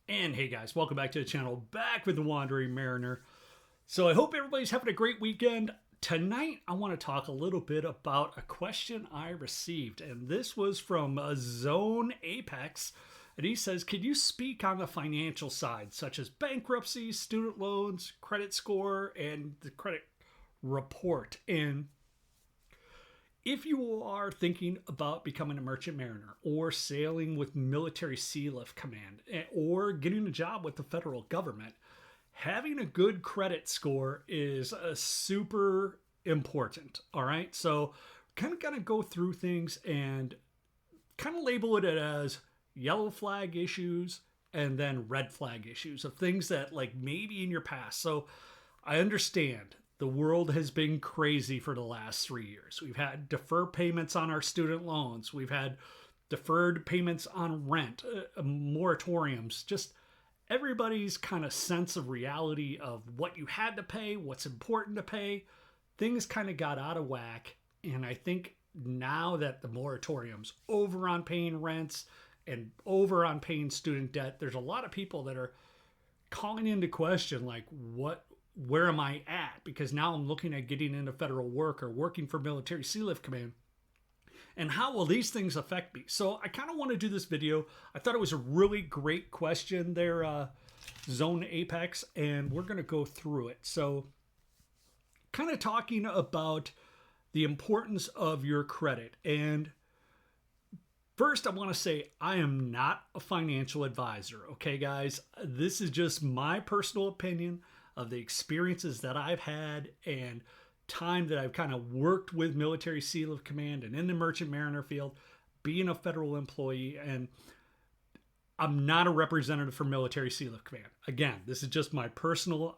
And hey guys, welcome back to the channel, back with the Wandering Mariner. So I hope everybody's having a great weekend. Tonight I want to talk a little bit about a question I received, and this was from Zone Apex. And he says, can you speak on the financial side, such as bankruptcy, student loans, credit score, and the credit report? And if you are thinking about becoming a merchant mariner or sailing with military sea lift command or getting a job with the federal government, having a good credit score is super important. All right. So kind of got to go through things and kind of label it as yellow flag issues and then red flag issues of things that like maybe in your past. So I understand the world has been crazy for the last 3 years. We've had deferred payments on our student loans. We've had deferred payments on rent, moratoriums, just everybody's kind of sense of reality of what you had to pay, what's important to pay. Things kind of got out of whack. And I think now that the moratorium's over on paying rents and over on paying student debt, there's a lot of people that are calling into question, like, where am I at? Because now I'm looking at getting into federal work or working for Military Sea Lift Command. And how will these things affect me? So I kind of want to do this video. I thought it was a really great question there, Zone Apex, and we're going to go through it. So kind of talking about the importance of your credit. And first, I want to say I am not a financial advisor. Okay, guys, this is just my personal opinion of the experiences that I've had and time that I've kind of worked with Military Sea Lift Command and in the Merchant Mariner field, being a federal employee. And I'm not a representative for Military Sea Lift Command. Again, this is just my personal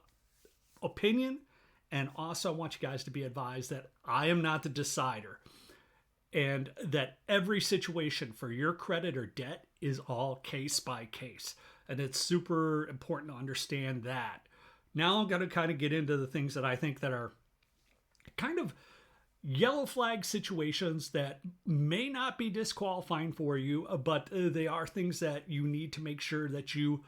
opinion. And also I want you guys to be advised that I am not the decider and that every situation for your credit or debt is all case by case. And it's super important to understand that. Now I'm going to kind of get into the things that I think that are kind of yellow flag situations that may not be disqualifying for you, but they are things that you need to make sure that you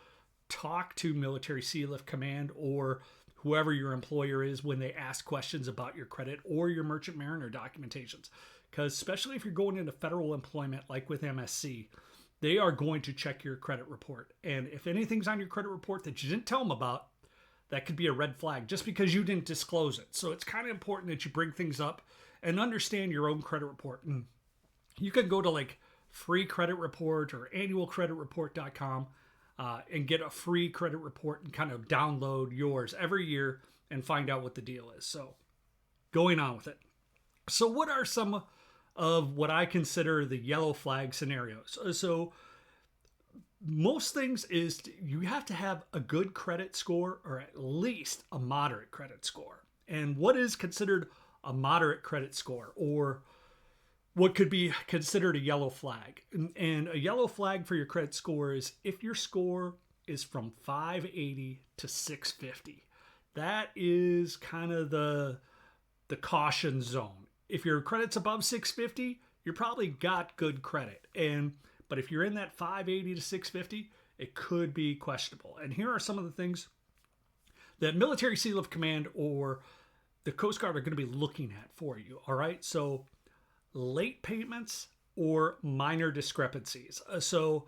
talk to Military Sea Lift Command or whoever your employer is when they ask questions about your credit or your Merchant Mariner documentations. Because especially if you're going into federal employment like with MSC, they are going to check your credit report. And if anything's on your credit report that you didn't tell them about, that could be a red flag just because you didn't disclose it. So it's kind of important that you bring things up and understand your own credit report. And you can go to like free credit report or annualcreditreport.com and get a free credit report and kind of download yours every year and find out what the deal is. So going on with it. So what are some of what I consider the yellow flag scenarios? So most things is you have to have a good credit score or at least a moderate credit score. And what is considered a moderate credit score or what could be considered a yellow flag? And a yellow flag for your credit score is if your score is from 580 to 650. That is kind of the caution zone. If your credit's above 650, you're probably got good credit. But if you're in that 580 to 650, it could be questionable. And here are some of the things that Military Sea Lift Command or the Coast Guard are going to be looking at for you. All right. So late payments or minor discrepancies. So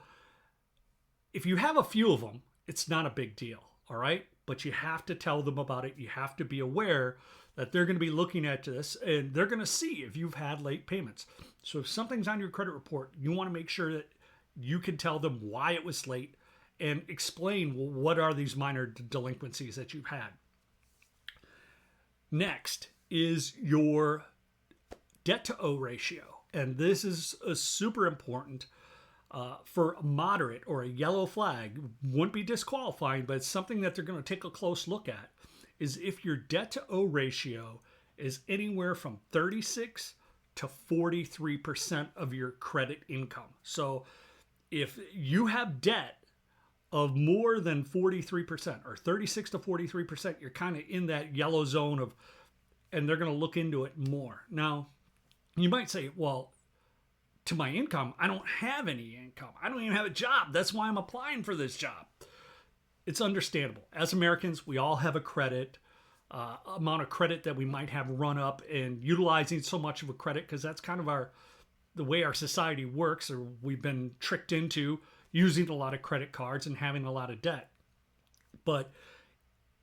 if you have a few of them, it's not a big deal. All right. But you have to tell them about it. You have to be aware that they're going to be looking at this and they're going to see if you've had late payments. So if something's on your credit report, you want to make sure that you can tell them why it was late and explain, well, what are these minor delinquencies that you've had. Next is your debt to owe ratio. And this is super important for a moderate or a yellow flag. Wouldn't be disqualifying, but it's something that they're going to take a close look at. Is if your debt to owe ratio is anywhere from 36 to 43% of your credit income. So if you have debt of more than 43% or 36 to 43%, you're kind of in that yellow zone of, and they're going to look into it more. Now, you might say, well, to my income, I don't have any income. I don't even have a job. That's why I'm applying for this job. it's understandable. As Americans, we all have a credit amount of credit that we might have run up, and utilizing so much of a credit because that's kind of the way our society works, or we've been tricked into using a lot of credit cards and having a lot of debt. But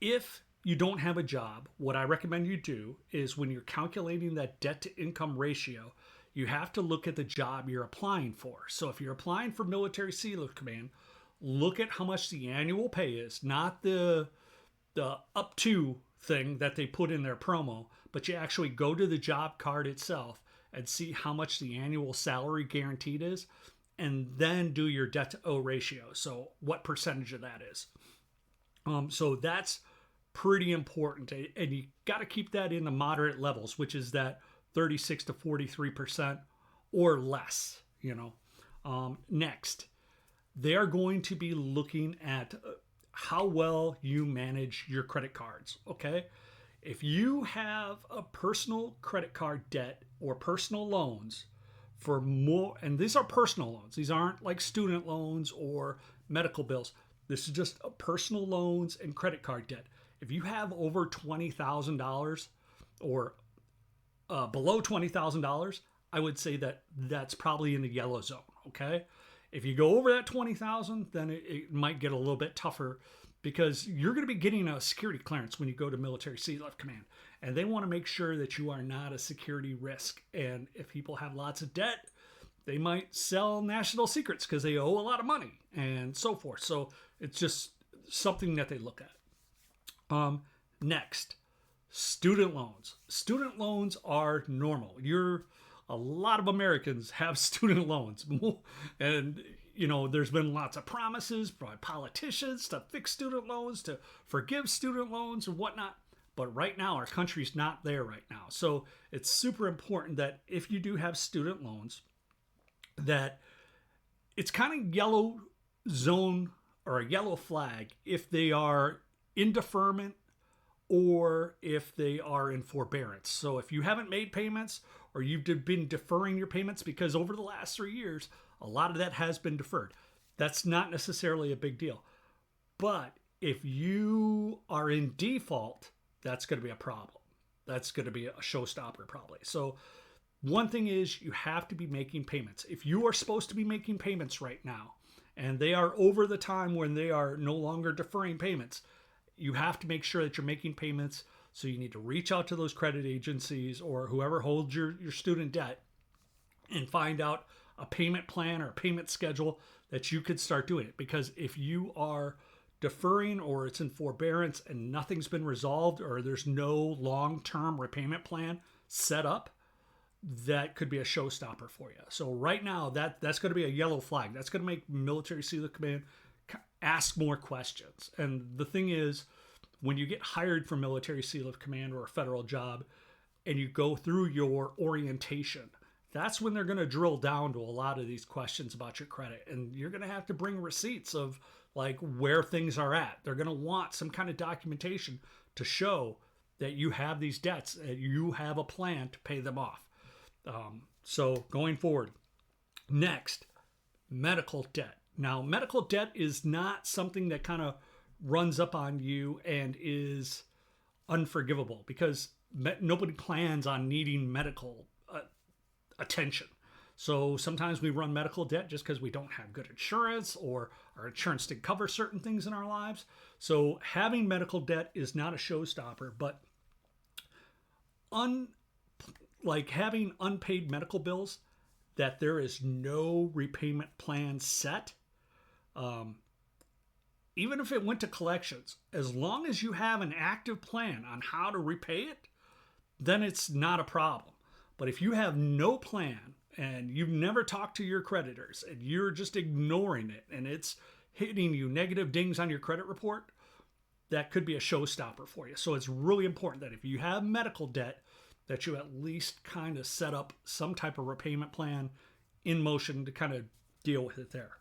if you don't have a job, what I recommend you do is when you're calculating that debt to income ratio, you have to look at the job you're applying for. So if you're applying for Military Sealift Command, look at how much the annual pay is, not the up to thing that they put in their promo, but you actually go to the job card itself and see how much the annual salary guaranteed is, and then do your debt to O ratio. So what percentage of that is. So that's pretty important, and you got to keep that in the moderate levels, which is that 36 to 43% or less. Next, they are going to be looking at how well you manage your credit cards. Okay, if you have a personal credit card debt or personal loans for more, and these are personal loans, these aren't like student loans or medical bills. This is just personal loans and credit card debt. If you have over $20,000 or below $20,000, I would say that that's probably in the yellow zone. Okay, if you go over that 20,000, then it might get a little bit tougher, because you're going to be getting a security clearance when you go to Military Sealift Command, and they want to make sure that you are not a security risk. And if people have lots of debt, they might sell national secrets because they owe a lot of money and so forth. So it's just something that they look at. Next, student loans. Student loans are normal. A lot of Americans have student loans, and there's been lots of promises by politicians to fix student loans, to forgive student loans and whatnot. But right now, our country's not there right now. So it's super important that if you do have student loans, that it's kind of yellow zone or a yellow flag if they are in deferment or if they are in forbearance. So if you haven't made payments, or you've been deferring your payments, because over the last 3 years, a lot of that has been deferred, that's not necessarily a big deal. But if you are in default, that's going to be a problem. That's going to be a showstopper probably. So one thing is, you have to be making payments. If you are supposed to be making payments right now, and they are over the time when they are no longer deferring payments, you have to make sure that you're making payments. So you need to reach out to those credit agencies or whoever holds your student debt and find out a payment plan or a payment schedule that you could start doing it. Because if you are deferring, or it's in forbearance and nothing's been resolved, or there's no long-term repayment plan set up, that could be a showstopper for you. So right now, that's going to be a yellow flag. That's going to make Military Sealift Command ask more questions. And the thing is, when you get hired for Military Sealift Command or a federal job, and you go through your orientation, that's when they're going to drill down to a lot of these questions about your credit. And you're going to have to bring receipts of like where things are at. They're going to want some kind of documentation to show that you have these debts and you have a plan to pay them off. So going forward, next, medical debt. Now, medical debt is not something that kind of runs up on you and is unforgivable, because nobody plans on needing medical attention. So sometimes we run medical debt just because we don't have good insurance, or our insurance didn't cover certain things in our lives. So having medical debt is not a showstopper, but having unpaid medical bills that there is no repayment plan set, even if it went to collections, as long as you have an active plan on how to repay it, then it's not a problem. But if you have no plan and you've never talked to your creditors and you're just ignoring it and it's hitting you negative dings on your credit report, that could be a showstopper for you. So it's really important that if you have medical debt, that you at least kind of set up some type of repayment plan in motion to kind of deal with it there.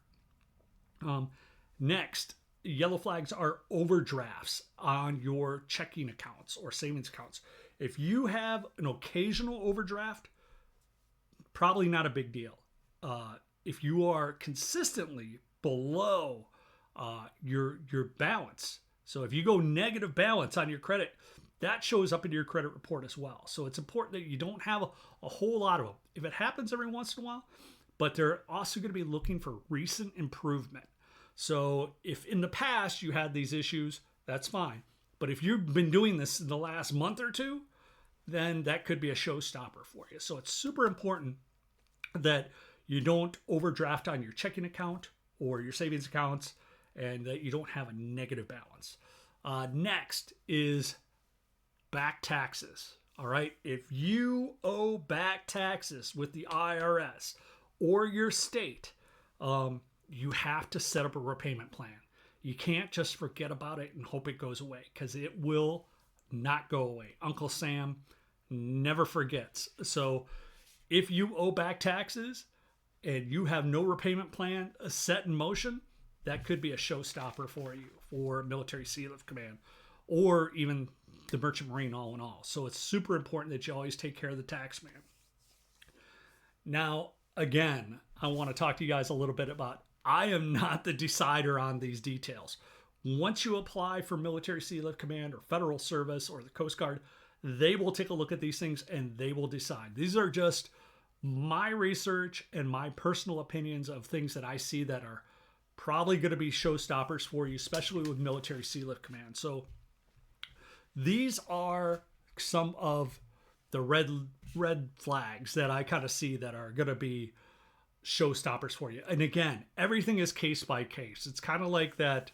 Next, yellow flags are overdrafts on your checking accounts or savings accounts. If you have an occasional overdraft, probably not a big deal. If you are consistently below your balance. So if you go negative balance on your credit, that shows up in your credit report as well. So it's important that you don't have a whole lot of them. If it happens every once in a while, but they're also going to be looking for recent improvement. So if in the past you had these issues, that's fine. But if you've been doing this in the last month or two, then that could be a showstopper for you. So it's super important that you don't overdraft on your checking account or your savings accounts and that you don't have a negative balance. Next is back taxes. All right. If you owe back taxes with the IRS or your state, you have to set up a repayment plan. You can't just forget about it and hope it goes away, because it will not go away. Uncle Sam never forgets. So if you owe back taxes and you have no repayment plan set in motion, that could be a showstopper for you for Military Sealift Command or even the Merchant Marine all in all. So it's super important that you always take care of the tax man. Now, again, I want to talk to you guys a little bit about, I am not the decider on these details. Once you apply for Military Sealift Command or Federal Service or the Coast Guard, they will take a look at these things and they will decide. These are just my research and my personal opinions of things that I see that are probably going to be showstoppers for you, especially with Military Sealift Command. So these are some of the red flags that I kind of see that are going to be showstoppers for you. And again, everything is case by case. It's kind of like that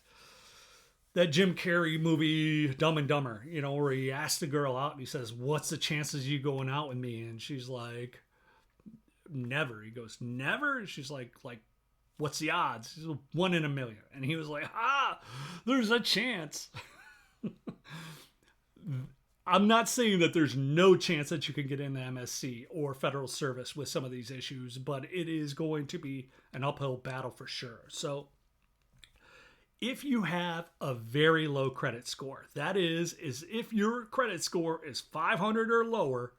Jim Carrey movie Dumb and Dumber, you know, where he asks the girl out and he says, "What's the chances of you going out with me?" And she's like, "Never." He goes, "Never?" And she's like, "What's the odds?" She's like, 1 in a million. And he was like, there's a chance. I'm not saying that there's no chance that you can get into MSC or Federal Service with some of these issues, but it is going to be an uphill battle for sure. So if you have a very low credit score, that is if your credit score is 500 or lower,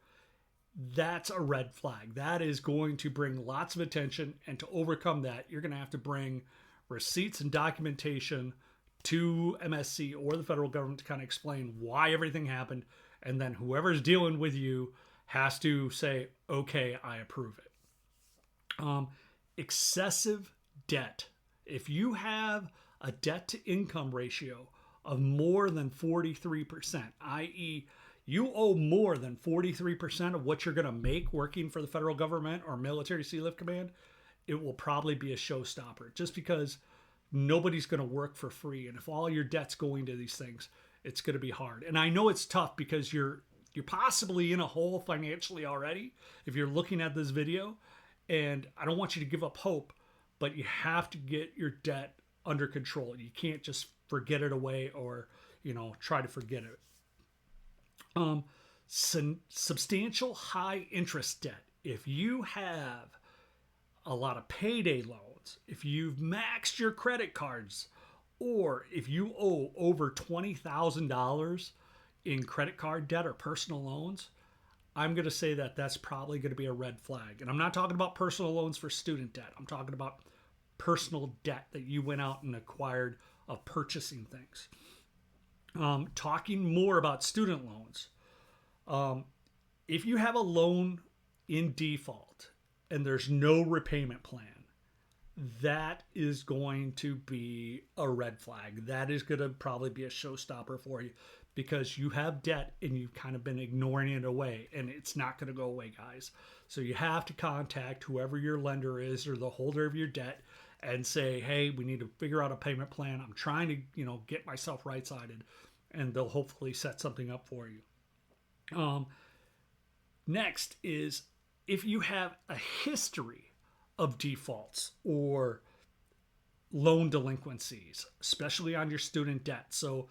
that's a red flag. That is going to bring lots of attention. And to overcome that, you're going to have to bring receipts and documentation to MSC or the federal government to kind of explain why everything happened. And then whoever's dealing with you has to say, okay, I approve it. Excessive debt. If you have a debt to income ratio of more than 43%, i.e., you owe more than 43% of what you're going to make working for the federal government or Military Sealift Command, it will probably be a showstopper, just because nobody's going to work for free. And if all your debt's going to these things, it's going to be hard. And I know it's tough because you're possibly in a hole financially already if you're looking at this video. And I don't want you to give up hope, but you have to get your debt under control. You can't just forget it away or, try to forget it. Substantial high interest debt. If you have a lot of payday loans, if you've maxed your credit cards, or if you owe over $20,000 in credit card debt or personal loans, I'm going to say that that's probably going to be a red flag. And I'm not talking about personal loans for student debt. I'm talking about personal debt that you went out and acquired of purchasing things. Talking more about student loans. If you have a loan in default and there's no repayment plan, that is going to be a red flag. That is going to probably be a showstopper for you because you have debt and you've kind of been ignoring it away, and it's not going to go away, guys. So you have to contact whoever your lender is or the holder of your debt and say, hey, we need to figure out a payment plan. I'm trying to, get myself right-sided, and they'll hopefully set something up for you. Next is if you have a history of defaults or loan delinquencies, especially on your student debt. So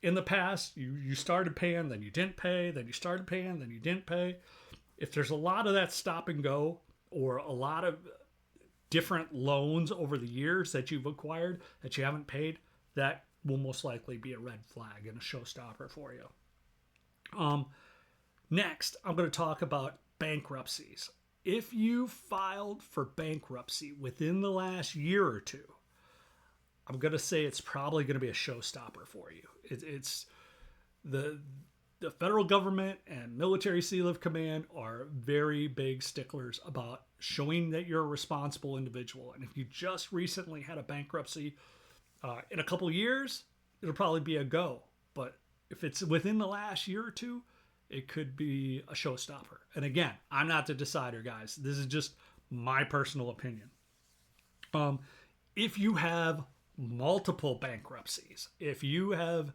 in the past, you started paying, then you didn't pay, then you started paying, then you didn't pay. If there's a lot of that stop and go or a lot of different loans over the years that you've acquired that you haven't paid, that will most likely be a red flag and a showstopper for you. Next, I'm going to talk about bankruptcies. If you filed for bankruptcy within the last year or two, I'm going to say it's probably going to be a showstopper for you. It's the federal government and military seal of command are very big sticklers about showing that you're a responsible individual. And if you just recently had a bankruptcy in a couple of years, it'll probably be a go. But if it's within the last year or two, it could be a showstopper. And again, I'm not the decider, guys. This is just my personal opinion. If you have multiple bankruptcies, if you have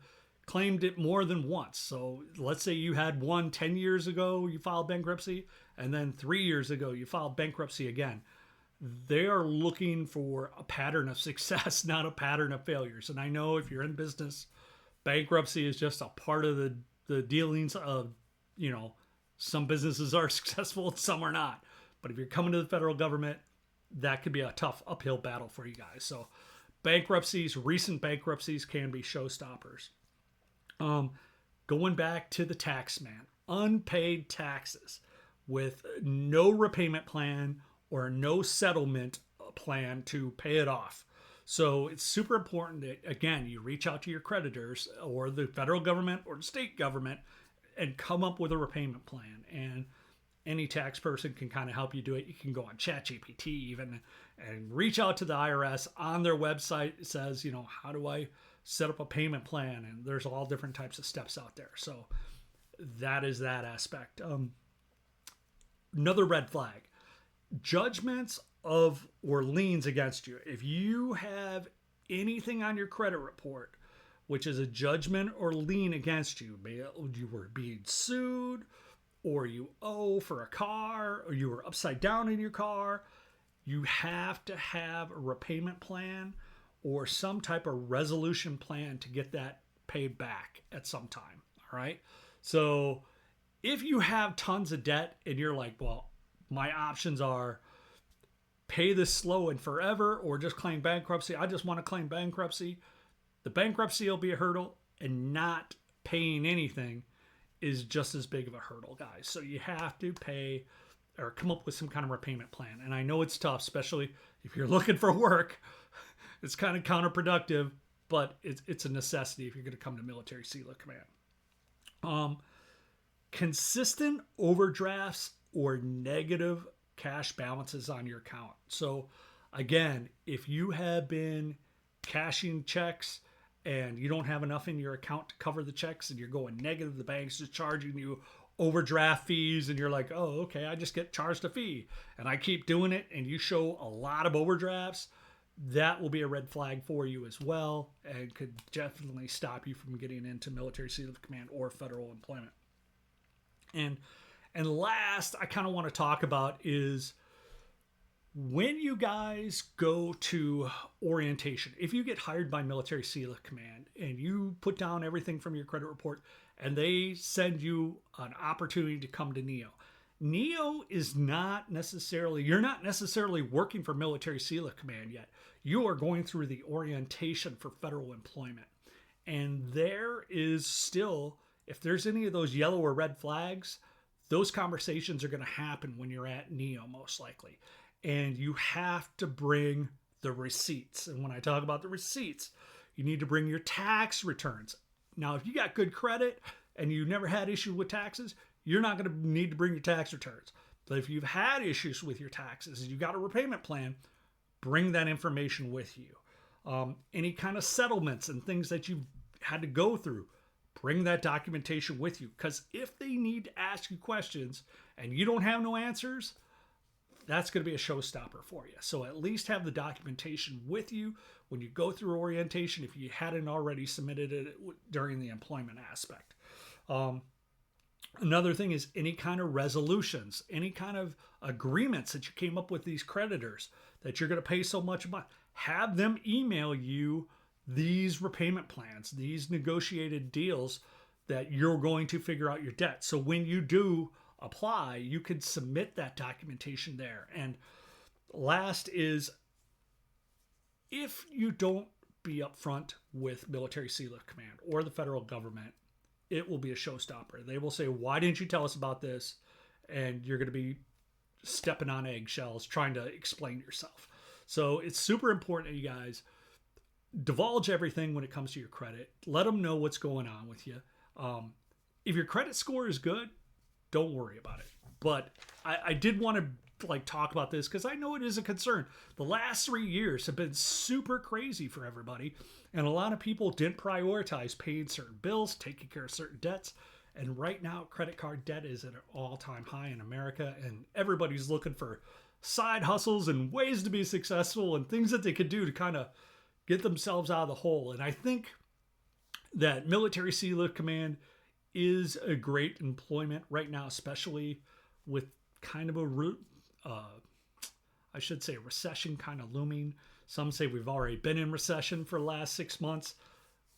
claimed it more than once, so let's say you had one 10 years ago, you filed bankruptcy, and then 3 years ago, you filed bankruptcy again, they are looking for a pattern of success, not a pattern of failures. And I know if you're in business, bankruptcy is just a part of the dealings of, some businesses are successful and some are not. But if you're coming to the federal government, that could be a tough uphill battle for you guys. So bankruptcies, recent bankruptcies can be showstoppers. Going back to the tax man, unpaid taxes with no repayment plan or no settlement plan to pay it off. So it's super important that, again, you reach out to your creditors or the federal government or the state government and come up with a repayment plan. And any tax person can kind of help you do it. You can go on ChatGPT even and reach out to the IRS on their website. It says, how do I set up a payment plan? And there's all different types of steps out there. So that is that aspect. Another red flag, judgments of or liens against you. If you have anything on your credit report, which is a judgment or lien against you, you were being sued, or you owe for a car, or you were upside down in your car, you have to have a repayment plan or some type of resolution plan to get that paid back at some time. All right. So if you have tons of debt and you're like, well, my options are pay this slow and forever or just claim bankruptcy. I just want to claim bankruptcy. The bankruptcy will be a hurdle, and not paying anything is just as big of a hurdle, guys. So you have to pay or come up with some kind of repayment plan. And I know it's tough, especially if you're looking for work. It's kind of counterproductive, but it's a necessity if you're going to come to military seal of command. Consistent overdrafts or negative cash balances on your account. So again, if you have been cashing checks and you don't have enough in your account to cover the checks and you're going negative, the bank's just charging you overdraft fees and you're like, oh, okay, I just get charged a fee and I keep doing it, and you show a lot of overdrafts, that will be a red flag for you as well and could definitely stop you from getting into military seal of command or federal employment. And last, I kind of want to talk about is when you guys go to orientation. If you get hired by military seal of command and you put down everything from your credit report and they send you an opportunity to come to NEO. NEO is not necessarily, you're not necessarily working for military seal of command yet. You are going through the orientation for federal employment. And there is still, if there's any of those yellow or red flags, those conversations are going to happen when you're at NEO most likely. And you have to bring the receipts. And when I talk about the receipts, you need to bring your tax returns. Now, if you got good credit and you never had issue with taxes, you're not going to need to bring your tax returns. But if you've had issues with your taxes and you got a repayment plan, bring that information with you. Any kind of settlements and things that you've had to go through, bring that documentation with you. Because if they need to ask you questions and you don't have no answers, that's going to be a showstopper for you. So at least have the documentation with you when you go through orientation if you hadn't already submitted it during the employment aspect. Another thing is any kind of resolutions, any kind of agreements that you came up with these creditors that you're going to pay so much money. Have them email you these repayment plans, these negotiated deals that you're going to figure out your debt. So when you do apply, you could submit that documentation there. And last is, if you don't be upfront with military seal of command or the federal government, it will be a showstopper. They will say, why didn't you tell us about this? And you're going to be stepping on eggshells trying to explain yourself. So it's super important that you guys divulge everything when it comes to your credit. Let them know what's going on with you. If your credit score is good, don't worry about it. But I did want to talk about this because I know it is a concern. The last 3 years have been super crazy for everybody, and a lot of people didn't prioritize paying certain bills, taking care of certain debts. And right now, credit card debt is at an all-time high in America, and everybody's looking for side hustles and ways to be successful and things that they could do to kind of get themselves out of the hole. And I think that Military Sealift Command is a great employment right now, especially with kind of I should say recession kind of looming. Some say we've already been in recession for the last 6 months.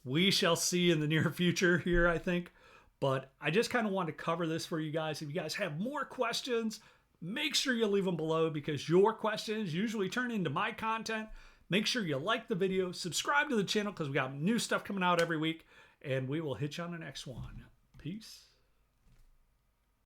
We shall see in the near future here, I think. But I just kind of want to cover this for you guys. If you guys have more questions, make sure you leave them below because your questions usually turn into my content. Make sure you like the video, subscribe to the channel because we got new stuff coming out every week, and we will hit you on the next one. Peace.